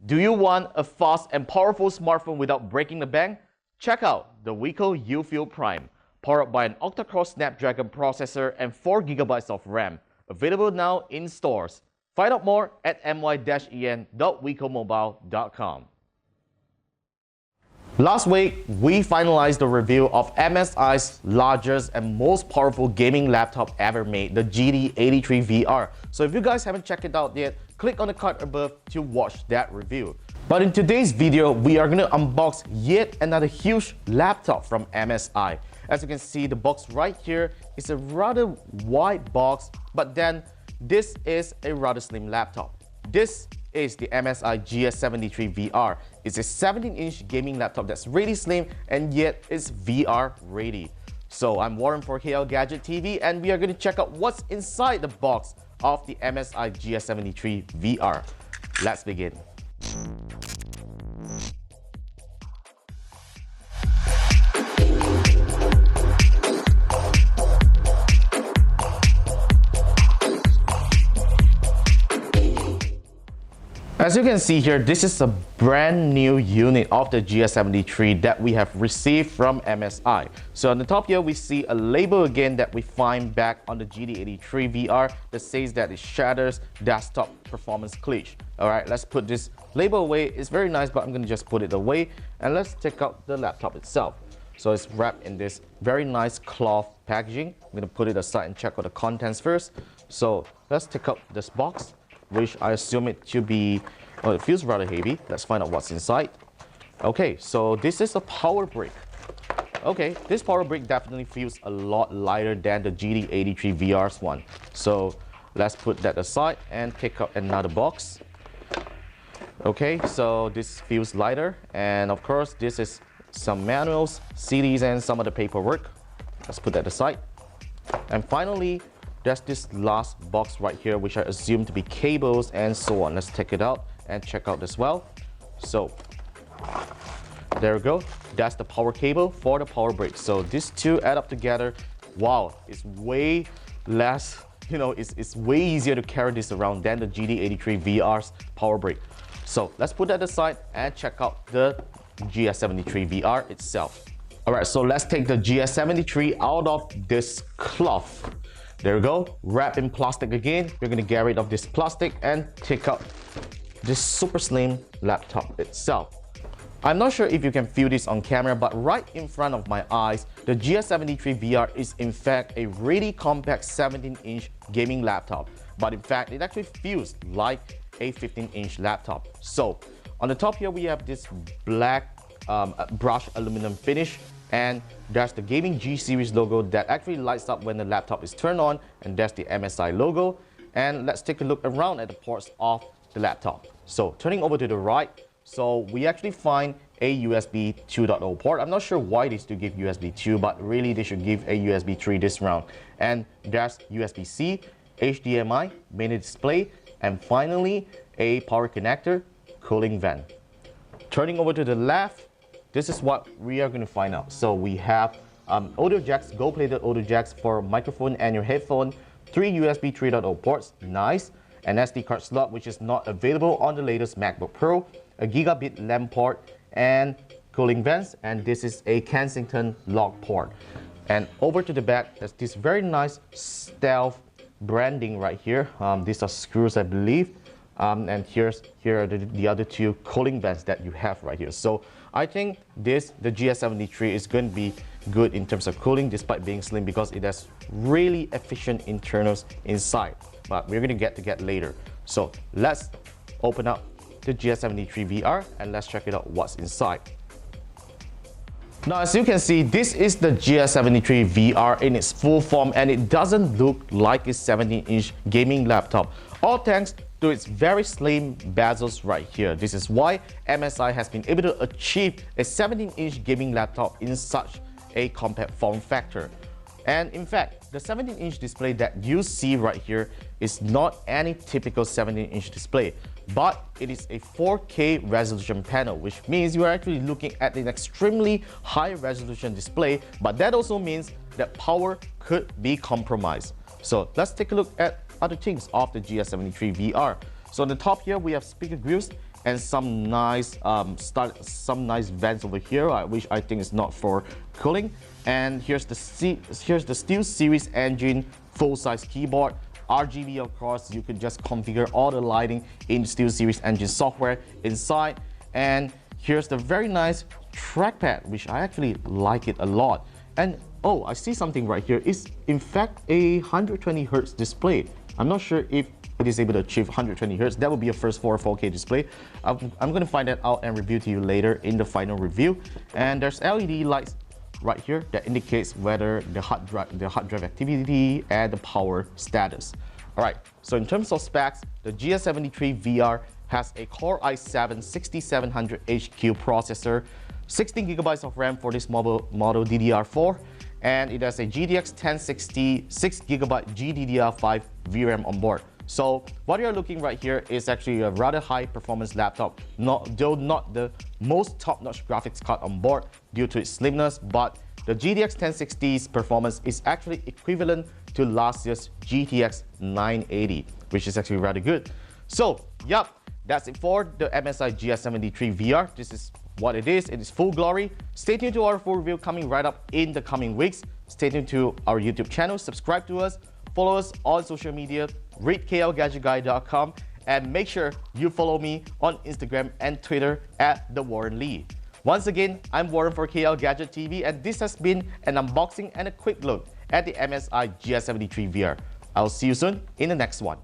Do you want a fast and powerful smartphone without breaking the bank? Check out the Wiko UFuel Prime, powered by an octa-core Snapdragon processor and 4GB of RAM. Available now in stores. Find out more at my-en.wicomobile.com. Last week, we finalized the review of MSI's largest and most powerful gaming laptop ever made, the GT83VR. So if you guys haven't checked it out yet, click on the card above to watch that review. But in today's video, we are going to unbox yet another huge laptop from MSI. As you can see, the box right here is a rather wide box, but then this is a rather slim laptop. This is the MSI GS73VR. It's a 17-inch gaming laptop that's really slim and yet it's VR ready. So I'm Warren for KLGadgetTV and we are going to check out what's inside the box of the MSI GS73VR. Let's begin. As you can see here, this is a brand new unit of the GS73 that we have received from MSI. So on the top here, we see a label again that we find back on the GT83VR that says that it shatters desktop performance glitch. Alright, let's put this label away. It's very nice, but I'm going to just put it away and let's check out the laptop itself. So it's wrapped in this very nice cloth packaging. I'm going to put it aside and check out the contents first. So let's take out this box, which I assume it to be, well, it feels rather heavy. Let's find out what's inside. Okay, so this is a power brick. Okay, this power brick definitely feels a lot lighter than the GT83VR's one. So let's put that aside and pick up another box. Okay, so this feels lighter, and of course this is some manuals, CDs, and some of the paperwork. Let's put that aside. And finally, there's this last box right here, which I assume to be cables and so on. Let's take it out and check out as well. So there we go. That's the power cable for the power brick. So these two add up together. Wow, it's way less, it's way easier to carry this around than the GT83VR's power brick. So let's put that aside and check out the GS73VR itself. All right, so let's take the GS73 out of this cloth. There we go, wrapped in plastic again. We're gonna get rid of this plastic and take out this super slim laptop itself. I'm not sure if you can feel this on camera, but right in front of my eyes, the GS73VR is in fact a really compact 17-inch gaming laptop. But in fact, it actually feels like a 15-inch laptop. So on the top here, we have this black brushed aluminum finish. And there's the Gaming G series logo that actually lights up when the laptop is turned on, and there's the MSI logo. And let's take a look around at the ports of the laptop. So turning over to the right, so we actually find a USB 2.0 port. I'm not sure why they still give USB 2, but really they should give a USB 3 this round. And there's USB-C, HDMI, mini display, and finally a power connector, cooling vent. Turning over to the left, this is what we are going to find out. So we have audio jacks, gold-plated audio jacks for microphone and your headphone, 3 USB 3.0 ports, nice, an SD card slot which is not available on the latest MacBook Pro, a gigabit LAN port, and cooling vents, and this is a Kensington lock port. And over to the back, there's this very nice stealth branding right here. These are screws, I believe. And here are the other two cooling vents that you have right here. So I think the GS73 is going to be good in terms of cooling despite being slim because it has really efficient internals inside. But we're going to get to that later. So let's open up the GS73VR and let's check it out what's inside. Now, as you can see, this is the GS73VR in its full form, and it doesn't look like a 17-inch gaming laptop, all thanks to its very slim bezels right here. This is why MSI has been able to achieve a 17-inch gaming laptop in such a compact form factor. And in fact, the 17-inch display that you see right here is not any typical 17-inch display, but it is a 4K resolution panel, which means you are actually looking at an extremely high resolution display, but that also means that power could be compromised. So let's take a look at other things of the GS73VR. So on the top here, we have speaker grills and some nice vents over here, which I think is not for cooling. And here's the SteelSeries engine full-size keyboard. RGB, of course, you can just configure all the lighting in SteelSeries engine software inside. And here's the very nice trackpad, which I actually like it a lot. And oh, I see something right here. It's in fact a 120 Hz display. I'm not sure if it is able to achieve 120 Hz. That would be a first for a 4K display. I'm going to find that out and review to you later in the final review. And there's LED lights right here that indicates whether the hard drive activity and the power status. All right, so in terms of specs, the GS73VR has a Core i7-6700HQ processor, 16 GB of RAM for this model DDR4, and it has a GTX 1060 6 GB GDDR5 VRAM on board. So what you're looking right here is actually a rather high performance laptop, though not the most top-notch graphics card on board due to its slimness, but the GTX 1060's performance is actually equivalent to last year's GTX 980, which is actually rather good. So, yep, that's it for the MSI GS73VR. This is what it is in its full glory. Stay tuned to our full review coming right up in the coming weeks. Stay tuned to our YouTube channel, subscribe to us, follow us on social media, read KLGadgetGuy.com, and make sure you follow me on Instagram and Twitter at @TheWarrenLee. Once again, I'm Warren for KLGadgetTV, and this has been an unboxing and a quick look at the MSI GS73VR. I'll see you soon in the next one.